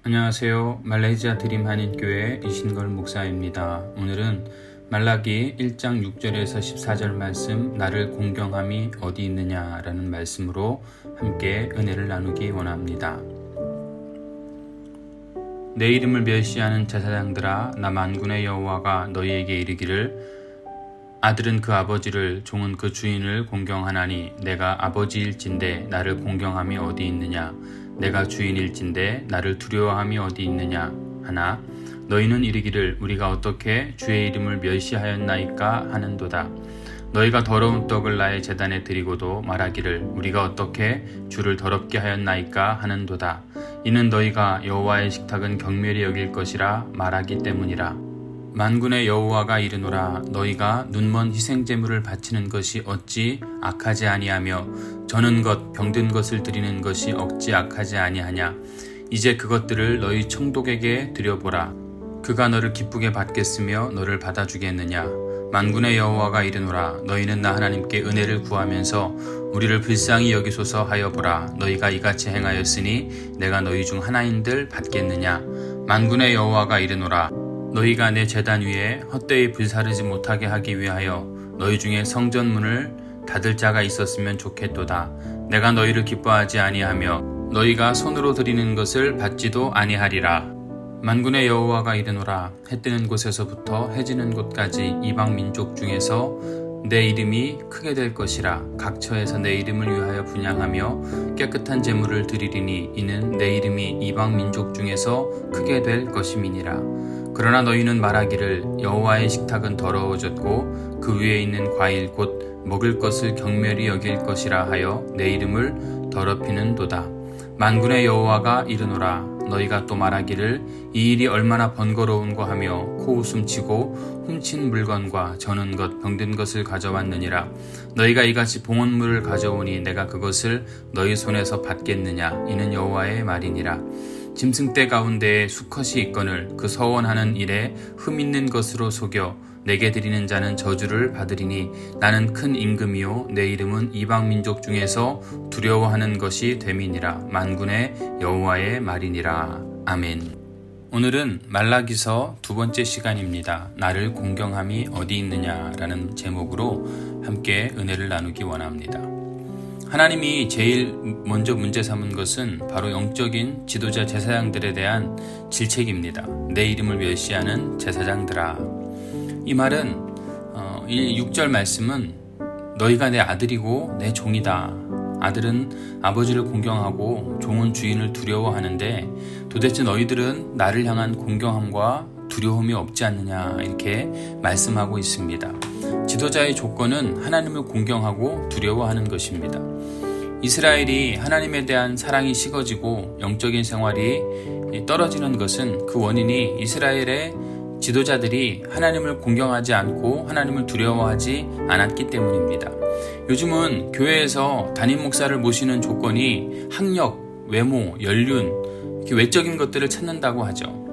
안녕하세요. 말레이시아 드림 한인교회 이신걸 목사입니다. 오늘은 말라기 1장 6절에서 14절 말씀 나를 공경함이 어디 있느냐라는 말씀으로 함께 은혜를 나누기 원합니다. 내 이름을 멸시하는 제사장들아, 나 만군의 여호와가 너희에게 이르기를 아들은 그 아버지를, 종은 그 주인을 공경하나니 내가 아버지일진데 나를 공경함이 어디 있느냐? 내가 주인일진데 나를 두려워함이 어디 있느냐 하나, 너희는 이르기를 우리가 어떻게 주의 이름을 멸시하였나이까 하는도다. 너희가 더러운 떡을 나의 제단에 드리고도 말하기를 우리가 어떻게 주를 더럽게 하였나이까 하는도다. 이는 너희가 여호와의 식탁은 경멸히 여길 것이라 말하기 때문이라. 만군의 여호와가 이르노라, 너희가 눈먼 희생제물을 바치는 것이 어찌 악하지 아니하며 저는 것 병든 것을 드리는 것이 어찌 악하지 아니하냐. 이제 그것들을 너희 청독에게 드려보라. 그가 너를 기쁘게 받겠으며 너를 받아주겠느냐. 만군의 여호와가 이르노라, 너희는 나 하나님께 은혜를 구하면서 우리를 불쌍히 여기소서 하여 보라. 너희가 이같이 행하였으니 내가 너희 중 하나인들 받겠느냐. 만군의 여호와가 이르노라, 너희가 내 제단 위에 헛되이 불사르지 못하게 하기 위하여 너희 중에 성전문을 닫을 자가 있었으면 좋겠도다. 내가 너희를 기뻐하지 아니하며 너희가 손으로 드리는 것을 받지도 아니하리라. 만군의 여호와가 이르노라, 해 뜨는 곳에서부터 해 지는 곳까지 이방 민족 중에서 내 이름이 크게 될 것이라. 각처에서 내 이름을 위하여 분향하며 깨끗한 제물을 드리리니 이는 내 이름이 이방 민족 중에서 크게 될 것임이니라. 그러나 너희는 말하기를 여호와의 식탁은 더러워졌고 그 위에 있는 과일 곧 먹을 것을 경멸히 여길 것이라 하여 내 이름을 더럽히는도다. 만군의 여호와가 이르노라, 너희가 또 말하기를 이 일이 얼마나 번거로운고 하며 코웃음치고 훔친 물건과 저는 것 병든 것을 가져왔느니라. 너희가 이같이 봉헌물을 가져오니 내가 그것을 너희 손에서 받겠느냐. 이는 여호와의 말이니라. 짐승떼 가운데에 수컷이 있거늘 그 서원하는 일에 흠 있는 것으로 속여 내게 드리는 자는 저주를 받으리니 나는 큰 임금이요 내 이름은 이방 민족 중에서 두려워하는 것이 됨이니라. 만군의 여호와의 말이니라. 아멘. 오늘은 말라기서 두 번째 시간입니다. 나를 공경함이 어디 있느냐라는 제목으로 함께 은혜를 나누기 원합니다. 하나님이 제일 먼저 문제 삼은 것은 바로 영적인 지도자 제사장들에 대한 질책입니다. 내 이름을 멸시하는 제사장들아. 이 말은 이 6절 말씀은 너희가 내 아들이고 내 종이다. 아들은 아버지를 공경하고 종은 주인을 두려워하는데 도대체 너희들은 나를 향한 공경함과 두려움이 없지 않느냐 이렇게 말씀하고 있습니다. 지도자의 조건은 하나님을 공경하고 두려워하는 것입니다. 이스라엘이 하나님에 대한 사랑이 식어지고 영적인 생활이 떨어지는 것은 그 원인이 이스라엘의 지도자들이 하나님을 공경하지 않고 하나님을 두려워하지 않았기 때문입니다. 요즘은 교회에서 담임 목사를 모시는 조건이 학력, 외모, 연륜, 이렇게 외적인 것들을 찾는다고 하죠.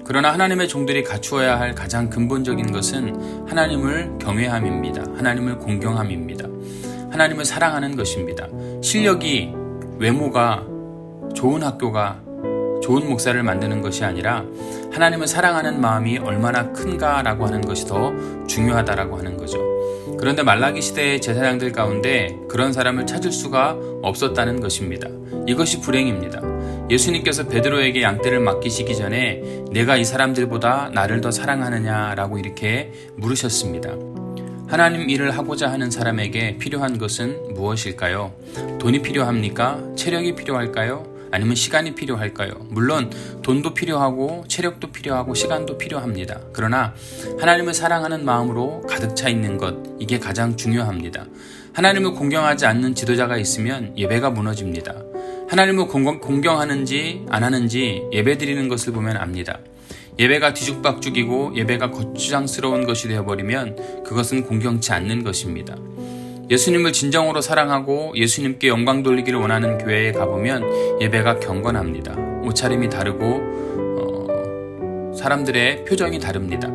그러나 하나님의 종들이 갖추어야 할 가장 근본적인 것은 하나님을 경외함입니다. 하나님을 공경함입니다. 하나님을 사랑하는 것입니다. 실력이, 외모가, 좋은 학교가, 좋은 목사를 만드는 것이 아니라 하나님을 사랑하는 마음이 얼마나 큰가라고 하는 것이 더 중요하다라고 하는 거죠. 그런데 말라기 시대의 제사장들 가운데 그런 사람을 찾을 수가 없었다는 것입니다. 이것이 불행입니다. 예수님께서 베드로에게 양떼를 맡기시기 전에 내가 이 사람들보다 나를 더 사랑하느냐라고 이렇게 물으셨습니다. 하나님 일을 하고자 하는 사람에게 필요한 것은 무엇일까요? 돈이 필요합니까? 체력이 필요할까요? 아니면 시간이 필요할까요? 물론 돈도 필요하고 체력도 필요하고 시간도 필요합니다. 그러나 하나님을 사랑하는 마음으로 가득 차 있는 것, 이게 가장 중요합니다. 하나님을 공경하지 않는 지도자가 있으면 예배가 무너집니다. 하나님을 공경하는지 안 하는지 예배 드리는 것을 보면 압니다. 예배가 뒤죽박죽이고 예배가 거추장스러운 것이 되어버리면 그것은 공경치 않는 것입니다. 예수님을 진정으로 사랑하고 예수님께 영광 돌리기를 원하는 교회에 가보면 예배가 경건합니다. 옷차림이 다르고 사람들의 표정이 다릅니다.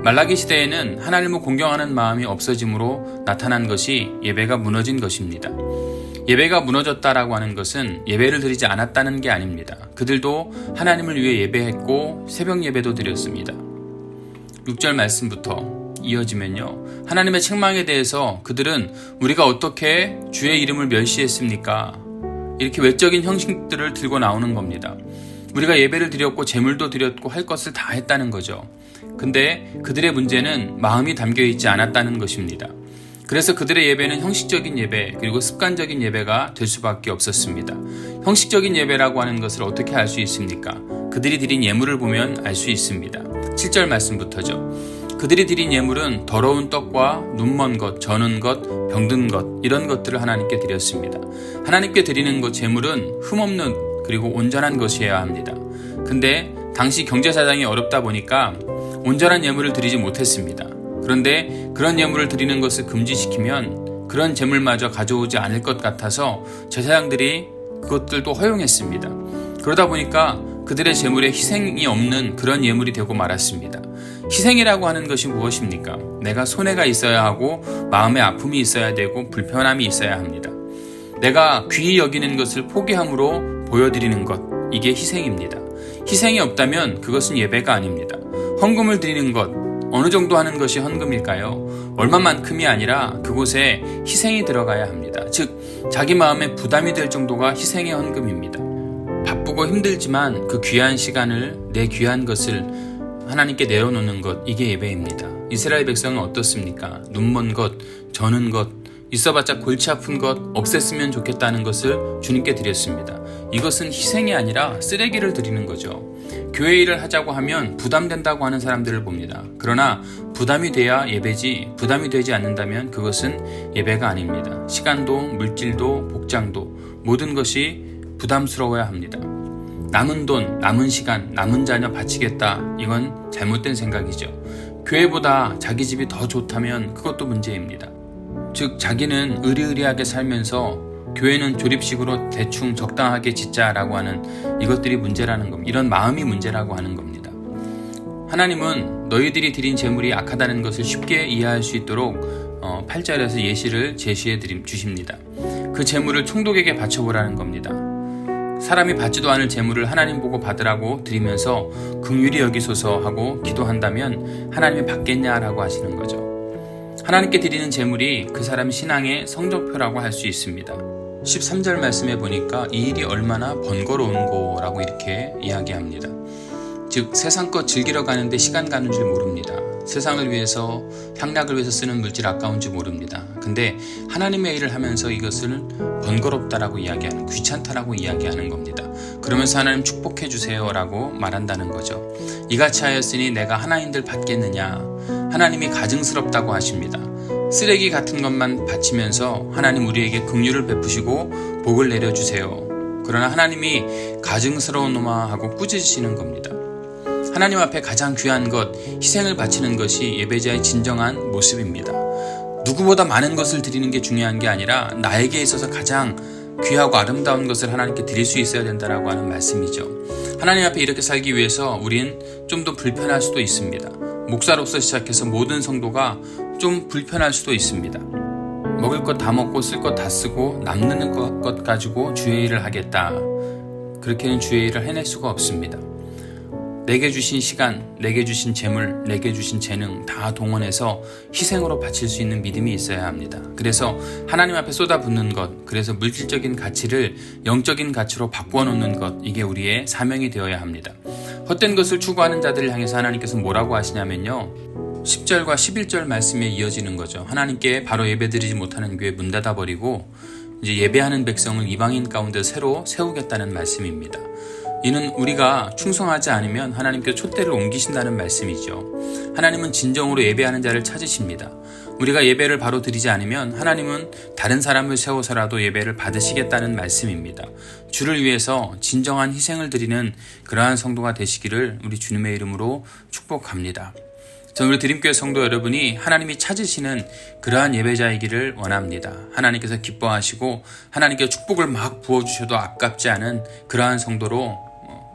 말라기 시대에는 하나님을 공경하는 마음이 없어짐으로 나타난 것이 예배가 무너진 것입니다. 예배가 무너졌다라고 하는 것은 예배를 드리지 않았다는 게 아닙니다. 그들도 하나님을 위해 예배했고 새벽 예배도 드렸습니다. 6절 말씀부터 이어지면요. 하나님의 책망에 대해서 그들은 우리가 어떻게 주의 이름을 멸시했습니까? 이렇게 외적인 형식들을 들고 나오는 겁니다. 우리가 예배를 드렸고 제물도 드렸고 할 것을 다 했다는 거죠. 근데 그들의 문제는 마음이 담겨있지 않았다는 것입니다. 그래서 그들의 예배는 형식적인 예배 그리고 습관적인 예배가 될 수밖에 없었습니다. 형식적인 예배라고 하는 것을 어떻게 알 수 있습니까? 그들이 드린 예물을 보면 알 수 있습니다. 7절 말씀부터죠. 그들이 드린 예물은 더러운 떡과 눈먼 것, 저는 것, 병든 것 이런 것들을 하나님께 드렸습니다. 하나님께 드리는 것 제물은 흠없는 그리고 온전한 것이어야 합니다. 근데 당시 경제 사정이 어렵다 보니까 온전한 예물을 드리지 못했습니다. 그런데 그런 예물을 드리는 것을 금지시키면 그런 제물마저 가져오지 않을 것 같아서 제사장들이 그것들도 허용했습니다. 그러다 보니까 그들의 제물에 희생이 없는 그런 예물이 되고 말았습니다. 희생이라고 하는 것이 무엇입니까? 내가 손해가 있어야 하고 마음의 아픔이 있어야 되고 불편함이 있어야 합니다. 내가 귀히 여기는 것을 포기함으로 보여드리는 것, 이게 희생입니다. 희생이 없다면 그것은 예배가 아닙니다. 헌금을 드리는 것, 어느 정도 하는 것이 헌금일까요? 얼마만큼이 아니라 그곳에 희생이 들어가야 합니다. 즉, 자기 마음에 부담이 될 정도가 희생의 헌금입니다. 바쁘고 힘들지만 그 귀한 시간을, 내 귀한 것을 하나님께 내려놓는 것, 이게 예배입니다. 이스라엘 백성은 어떻습니까? 눈먼 것, 저는 것, 있어봤자 골치 아픈 것 없앴으면 좋겠다는 것을 주님께 드렸습니다. 이것은 희생이 아니라 쓰레기를 드리는 거죠. 교회 일을 하자고 하면 부담된다고 하는 사람들을 봅니다. 그러나 부담이 돼야 예배지 부담이 되지 않는다면 그것은 예배가 아닙니다. 시간도 물질도 복장도 모든 것이 부담스러워야 합니다. 남은 돈, 남은 시간, 남은 자녀 바치겠다. 이건 잘못된 생각이죠. 교회보다 자기 집이 더 좋다면 그것도 문제입니다. 즉 자기는 의리의리하게 살면서 교회는 조립식으로 대충 적당하게 짓자라고 하는 이것들이 문제라는 겁니다. 이런 마음이 문제라고 하는 겁니다. 하나님은 너희들이 드린 제물이 악하다는 것을 쉽게 이해할 수 있도록 8절에서 예시를 제시해 주십니다. 그 제물을 총독에게 바쳐보라는 겁니다. 사람이 받지도 않을 제물을 하나님 보고 받으라고 드리면서 긍휼히 여기소서 하고 기도한다면 하나님이 받겠냐라고 하시는 거죠. 하나님께 드리는 제물이 그 사람 신앙의 성적표라고 할 수 있습니다. 13절 말씀에 보니까 이 일이 얼마나 번거로운고라고 이렇게 이야기합니다. 즉 세상 것 즐기러 가는데 시간 가는 줄 모릅니다. 세상을 위해서 향락을 위해서 쓰는 물질 아까운 줄 모릅니다. 근데 하나님의 일을 하면서 이것을 번거롭다라고 이야기하는, 귀찮다라고 이야기하는 겁니다. 그러면서 하나님 축복해 주세요라고 말한다는 거죠. 이같이 하였으니 내가 하나님들 받겠느냐. 하나님이 가증스럽다고 하십니다. 쓰레기 같은 것만 바치면서 하나님 우리에게 긍휼을 베푸시고 복을 내려주세요. 그러나 하나님이 가증스러운 놈아 하고 꾸짖으시는 겁니다. 하나님 앞에 가장 귀한 것, 희생을 바치는 것이 예배자의 진정한 모습입니다. 누구보다 많은 것을 드리는 게 중요한 게 아니라 나에게 있어서 가장 귀하고 아름다운 것을 하나님께 드릴 수 있어야 된다라고 하는 말씀이죠. 하나님 앞에 이렇게 살기 위해서 우린 좀 더 불편할 수도 있습니다. 목사로서 시작해서 모든 성도가 좀 불편할 수도 있습니다. 먹을 것 다 먹고 쓸 것 다 쓰고 남는 것 가지고 주의 일을 하겠다. 그렇게는 주의 일을 해낼 수가 없습니다. 내게 주신 시간, 내게 주신 재물, 내게 주신 재능 다 동원해서 희생으로 바칠 수 있는 믿음이 있어야 합니다. 그래서 하나님 앞에 쏟아붓는 것, 그래서 물질적인 가치를 영적인 가치로 바꾸어 놓는 것, 이게 우리의 사명이 되어야 합니다. 헛된 것을 추구하는 자들을 향해서 하나님께서 뭐라고 하시냐면요. 10절과 11절 말씀에 이어지는 거죠. 하나님께 바로 예배드리지 못하는 교회 문 닫아버리고 이제 예배하는 백성을 이방인 가운데 새로 세우겠다는 말씀입니다. 이는 우리가 충성하지 않으면 하나님께 촛대를 옮기신다는 말씀이죠. 하나님은 진정으로 예배하는 자를 찾으십니다. 우리가 예배를 바로 드리지 않으면 하나님은 다른 사람을 세워서라도 예배를 받으시겠다는 말씀입니다. 주를 위해서 진정한 희생을 드리는 그러한 성도가 되시기를 우리 주님의 이름으로 축복합니다. 저는 우리 드림교회 성도 여러분이 하나님이 찾으시는 그러한 예배자이기를 원합니다. 하나님께서 기뻐하시고 하나님께 축복을 막 부어주셔도 아깝지 않은 그러한 성도로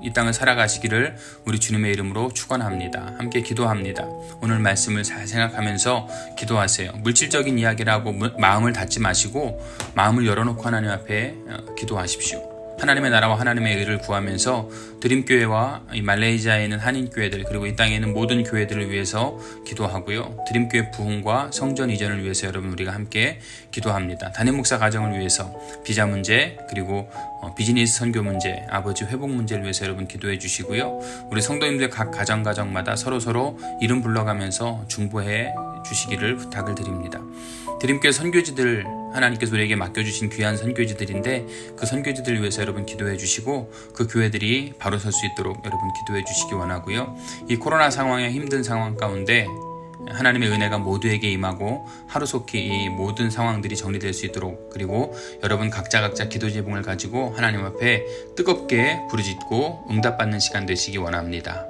이 땅을 살아가시기를 우리 주님의 이름으로 축원합니다. 함께 기도합니다. 오늘 말씀을 잘 생각하면서 기도하세요. 물질적인 이야기를 하고 마음을 닫지 마시고 마음을 열어놓고 하나님 앞에 기도하십시오. 하나님의 나라와 하나님의 의를 구하면서 드림교회와 이 말레이시아에 있는 한인교회들 그리고 이 땅에 있는 모든 교회들을 위해서 기도하고요. 드림교회 부흥과 성전 이전을 위해서 여러분 우리가 함께 기도합니다. 담임 목사 가정을 위해서 비자 문제 그리고 비즈니스 선교 문제, 아버지 회복 문제를 위해서 여러분 기도해 주시고요. 우리 성도님들 각 가정마다 서로 이름 불러가면서 중보해 주시기를 부탁을 드립니다. 드림교회 선교지들 하나님께서 우리에게 맡겨주신 귀한 선교지들인데 그 선교지들을 위해서 여러분 기도해 주시고 그 교회들이 바로 설 수 있도록 여러분 기도해 주시기 원하고요. 이 코로나 상황의 힘든 상황 가운데 하나님의 은혜가 모두에게 임하고 하루속히 이 모든 상황들이 정리될 수 있도록 그리고 여러분 각자 기도 제목을 가지고 하나님 앞에 뜨겁게 부르짖고 응답받는 시간 되시기 원합니다.